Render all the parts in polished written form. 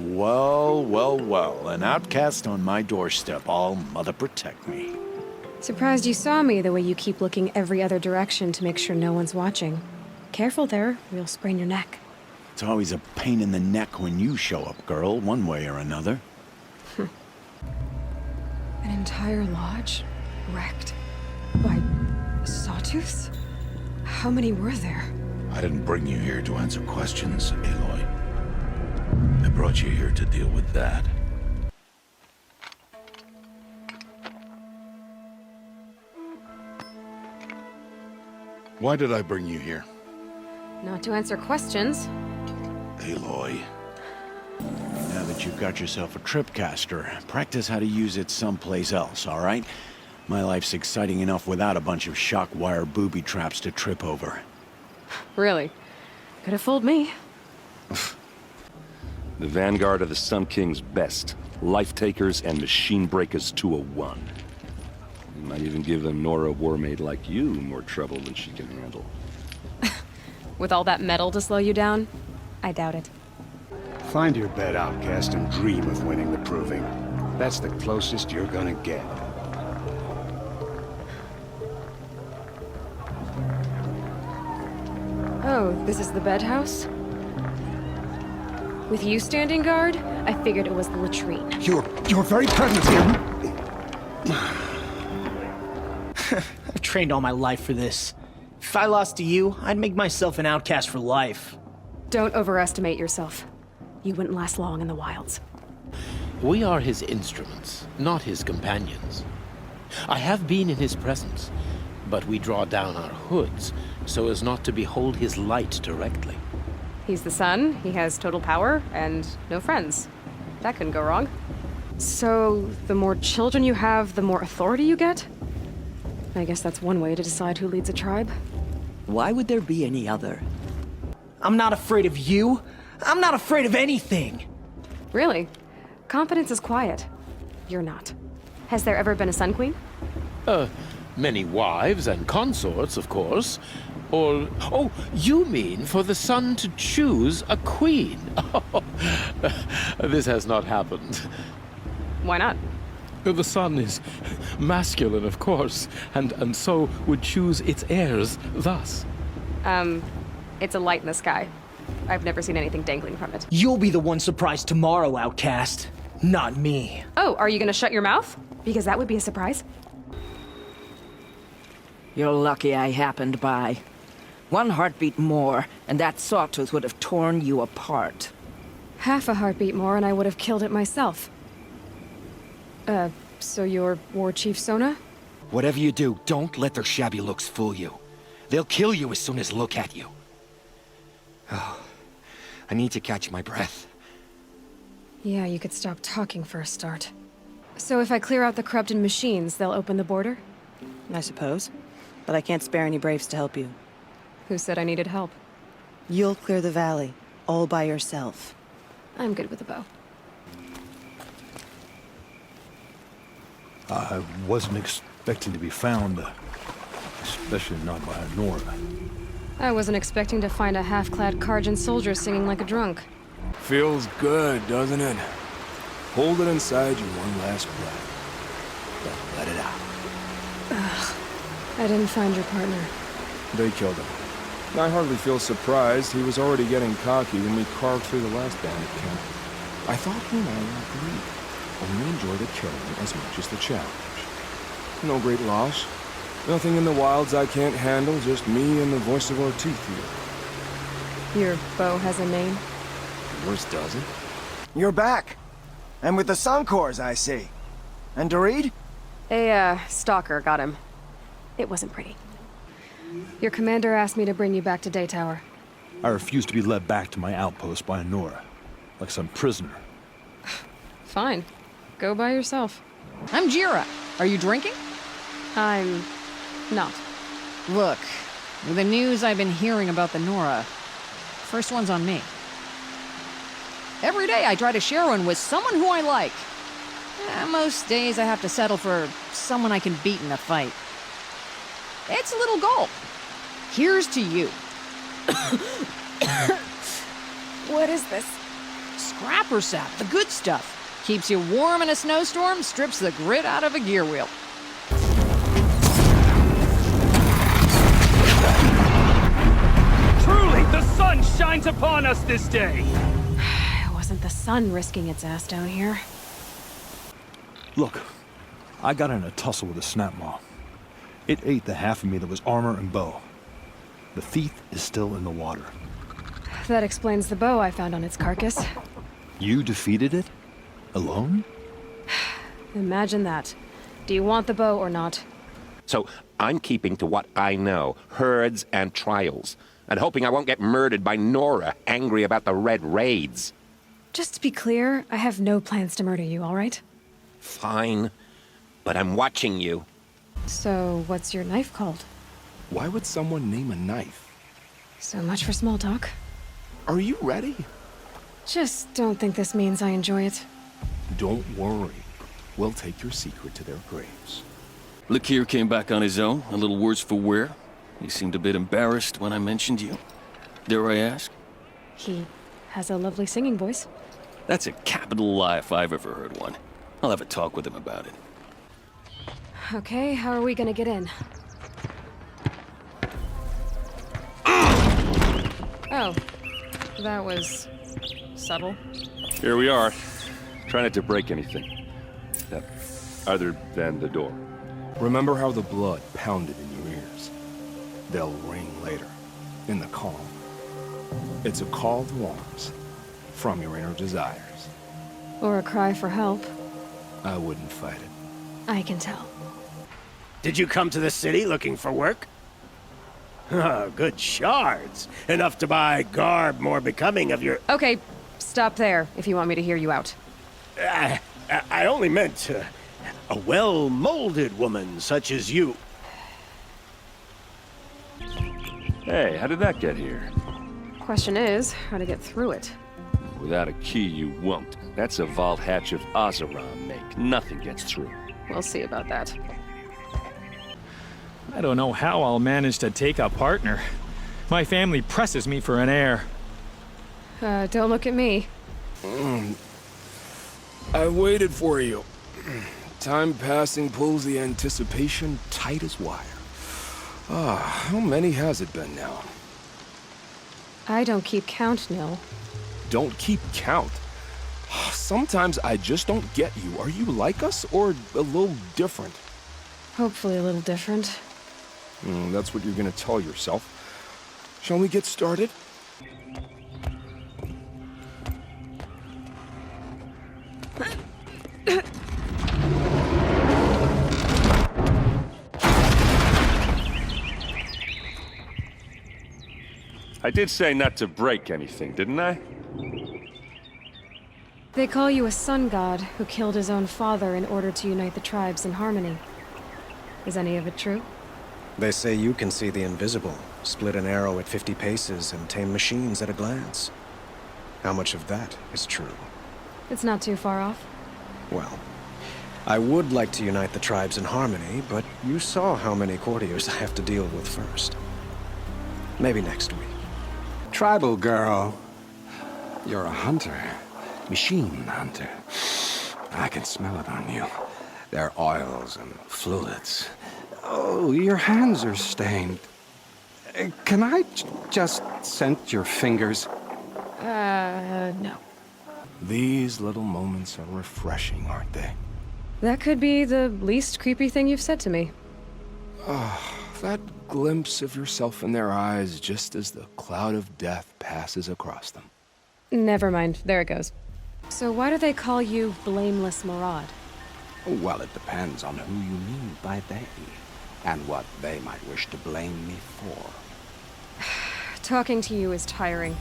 Well, well, well. An outcast on my doorstep. All mother protect me. Surprised you saw me the way you keep looking every other direction to make sure no one's watching. Careful there, or you'll sprain your neck. It's always a pain in the neck when you show up, girl, one way or another. An entire lodge wrecked by sawtooths? How many were there? I didn't bring you here to answer questions, Aloy. I brought you here to deal with that. Why did I bring you here? Not to answer questions. Aloy. Now that you've got yourself a tripcaster, practice how to use it someplace else, all right? My life's exciting enough without a bunch of shock wire booby traps to trip over. Really? Could have fooled me. The vanguard of the Sun King's best. Life Takers and Machine Breakers 201. You might even give a Nora warmaid like you more trouble than she can handle. With all that metal to slow you down? I doubt it. Find your bed, outcast, and dream of winning the proving. That's the closest you're gonna get. Oh, this is the bed house? With you standing guard, I figured it was the latrine. Your very presence here... I've trained all my life for this. If I lost to you, I'd make myself an outcast for life. Don't overestimate yourself. You wouldn't last long in the wilds. We are his instruments, not his companions. I have been in his presence, but we draw down our hoods so as not to behold his light directly. He's the sun, he has total power, and no friends. That couldn't go wrong. So, the more children you have, the more authority you get? I guess that's one way to decide who leads a tribe. Why would there be any other? I'm not afraid of you. I'm not afraid of anything. Really? Confidence is quiet. You're not. Has there ever been a Sun Queen? Many wives and consorts, of course. Or, oh, you mean for the sun to choose a queen? This has not happened. Why not? The sun is masculine, of course, and so would choose its heirs thus. It's a light in the sky. I've never seen anything dangling from it. You'll be the one surprised tomorrow, outcast. Not me. Oh, are you gonna shut your mouth? Because that would be a surprise. You're lucky I happened by. One heartbeat more, and that sawtooth would have torn you apart. Half a heartbeat more and I would have killed it myself. So you're War Chief Sona? Whatever you do, don't let their shabby looks fool you. They'll kill you as soon as look at you. Oh, I need to catch my breath. Yeah, you could stop talking for a start. So if I clear out the corrupted machines, they'll open the border? I suppose. But I can't spare any braves to help you. Who said I needed help? You'll clear the valley, all by yourself. I'm good with a bow. I wasn't expecting to be found, especially not by a Nora. I wasn't expecting to find a half-clad Karjan soldier singing like a drunk. Feels good, doesn't it? Hold it inside you one last breath. Then let it out. Ugh. I didn't find your partner. They killed him. I hardly feel surprised. He was already getting cocky when we carved through the last bandit camp. I thought he and I were agreed. Only enjoy the killing as much as the challenge. No great loss. Nothing in the wilds I can't handle, just me and the voice of our teeth here. Your bow has a name? Yours doesn't. You're back. And with the Suncors, I see. And Dorid? A, stalker got him. It wasn't pretty. Your commander asked me to bring you back to Daytower. I refuse to be led back to my outpost by a Nora, like some prisoner. Fine. Go by yourself. I'm Jira. Are you drinking? I'm not. Look, with the news I've been hearing about the Nora, first one's on me. Every day I try to share one with someone who I like. Most days I have to settle for someone I can beat in a fight. It's a little goal. Here's to you. What is this? Scrapper sap, the good stuff. Keeps you warm in a snowstorm, strips the grit out of a gear wheel. Truly, the sun shines upon us this day! It wasn't the sun risking its ass down here. Look, I got in a tussle with a snapmaw. It ate the half of me that was armor and bow. The thief is still in the water. That explains the bow I found on its carcass. You defeated it? Alone? Imagine that. Do you want the bow or not? So I'm keeping to what I know, herds and trials, and hoping I won't get murdered by Nora, angry about the Red Raids. Just to be clear, I have no plans to murder you, all right? Fine, but I'm watching you. So, what's your knife called? Why would someone name a knife? So much for small talk. Are you ready? Just don't think this means I enjoy it. Don't worry. We'll take your secret to their graves. Lakir came back on his own, a little worse for wear. He seemed a bit embarrassed when I mentioned you. Dare I ask? He has a lovely singing voice. That's a capital lie if I've ever heard one. I'll have a talk with him about it. Okay, how are we gonna get in? Oh, that was subtle. Here we are. Try not to break anything. Other than the door. Remember how the blood pounded in your ears? They'll ring later, in the calm. It's a call to arms, from your inner desires. Or a cry for help. I wouldn't fight it. I can tell. Did you come to the city looking for work? Oh, good shards. Enough to buy garb more becoming of your... Okay, stop there if you want me to hear you out. I only meant a well-molded woman such as you. Hey, how did that get here? Question is, how to get through it. Without a key, you won't. That's a vault hatch of Oseram make. Nothing gets through. We'll see about that. I don't know how I'll manage to take a partner. My family presses me for an heir. Don't look at me. I waited for you. Time passing pulls the anticipation tight as wire. How many has it been now? I don't keep count, Nil. Don't keep count. Sometimes I just don't get you. Are you like us, or a little different? Hopefully a little different. That's what you're gonna tell yourself. Shall we get started? I did say not to break anything, didn't I? They call you a sun god who killed his own father in order to unite the tribes in harmony. Is any of it true? They say you can see the invisible, split an arrow at 50 paces, and tame machines at a glance. How much of that is true? It's not too far off. Well, I would like to unite the tribes in harmony, but you saw how many courtiers I have to deal with first. Maybe next week. Tribal girl. You're a hunter. Machine hunter. I can smell it on you. Their oils and fluids. Oh, your hands are stained. Can I just scent your fingers? No. These little moments are refreshing, aren't they? That could be the least creepy thing you've said to me. That glimpse of yourself in their eyes just as the cloud of death passes across them. Never mind. There it goes. So why do they call you Blameless Maraud? Well, it depends on who you mean by they, and what they might wish to blame me for. Talking to you is tiring.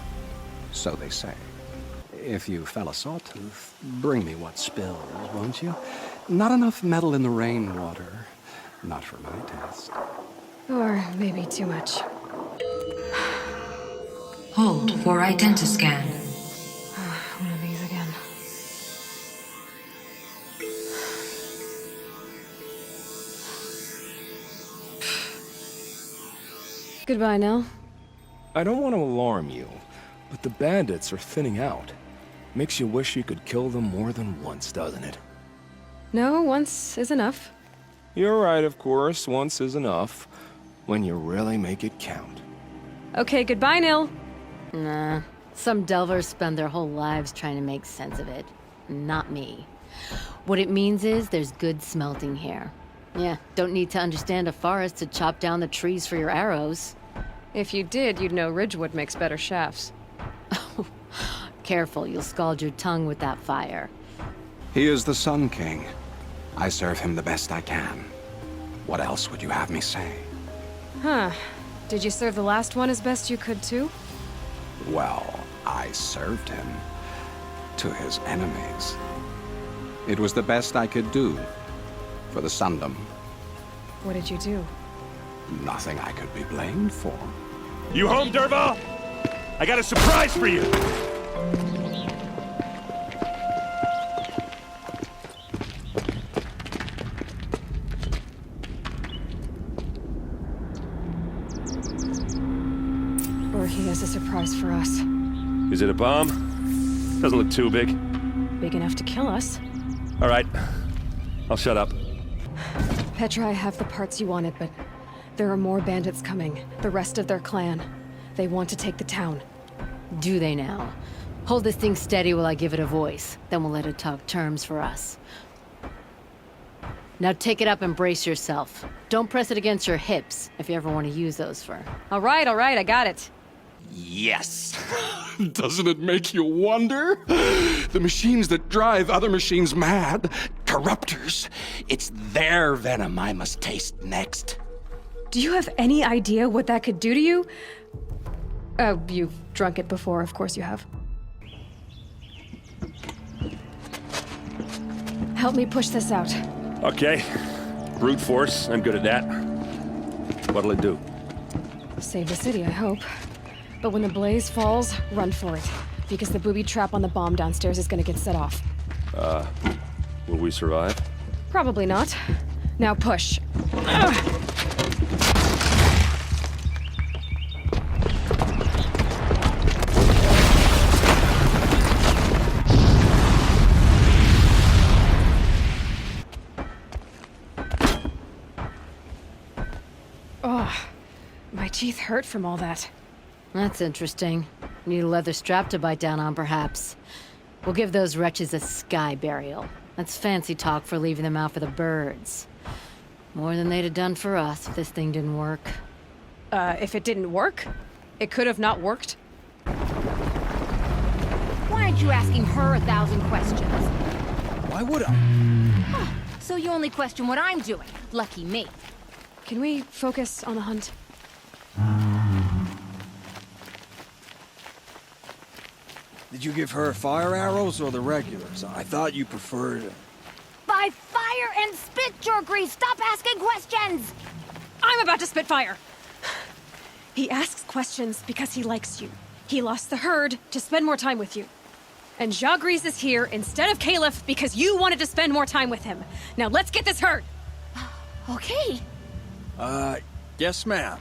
So they say. If you fell a sawtooth, bring me what spills, won't you? Not enough metal in the rainwater. Not for my taste. Or maybe too much. Hold for identiscan. One of these again. Goodbye, Nell. I don't want to alarm you, but the bandits are thinning out. Makes you wish you could kill them more than once, doesn't it? No, once is enough. You're right, of course. Once is enough. When you really make it count. Okay, goodbye, Nil. Nah. Some delvers spend their whole lives trying to make sense of it. Not me. What it means is there's good smelting here. Yeah, don't need to understand a forest to chop down the trees for your arrows. If you did, you'd know Ridgewood makes better shafts. Careful, you'll scald your tongue with that fire. He is the Sun King. I serve him the best I can. What else would you have me say? Huh. Did you serve the last one as best you could, too? Well, I served him. To his enemies. It was the best I could do. For the Sundom. What did you do? Nothing I could be blamed for. You home, Dervahl? I got a surprise for you! Or he has a surprise for us. Is it a bomb? Doesn't look too big. Big enough to kill us. All right. I'll shut up. Petra, I have the parts you wanted, but there are more bandits coming. The rest of their clan. They want to take the town. Do they now? Hold this thing steady while I give it a voice. Then we'll let it talk terms for us. Now take it up and brace yourself. Don't press it against your hips if you ever want to use those for... All right, I got it. Yes. Doesn't it make you wonder? The machines that drive other machines mad, corruptors, it's their venom I must taste next. Do you have any idea what that could do to you? Oh, you've drunk it before, of course you have. Help me push this out. Okay. Brute force, I'm good at that. What'll it do? Save the city, I hope. But when the blaze falls, run for it. Because the booby trap on the bomb downstairs is gonna get set off. Will we survive? Probably not. Now push. Ugh. Oh, my teeth hurt from all that. That's interesting. Need a leather strap to bite down on, perhaps. We'll give those wretches a sky burial. That's fancy talk for leaving them out for the birds. More than they'd have done for us if this thing didn't work. If it didn't work? It could have not worked? Why aren't you asking her 1,000 questions? Why would I? So you only question what I'm doing. Lucky me. Can we focus on the hunt? Did you give her fire arrows or the regulars? I thought you preferred... By fire and spit, Jorgri! Stop asking questions! I'm about to spit fire! He asks questions because he likes you. He lost the herd to spend more time with you. And Jagris is here instead of Caliph because you wanted to spend more time with him. Now let's get this herd! Okay. Yes, ma'am.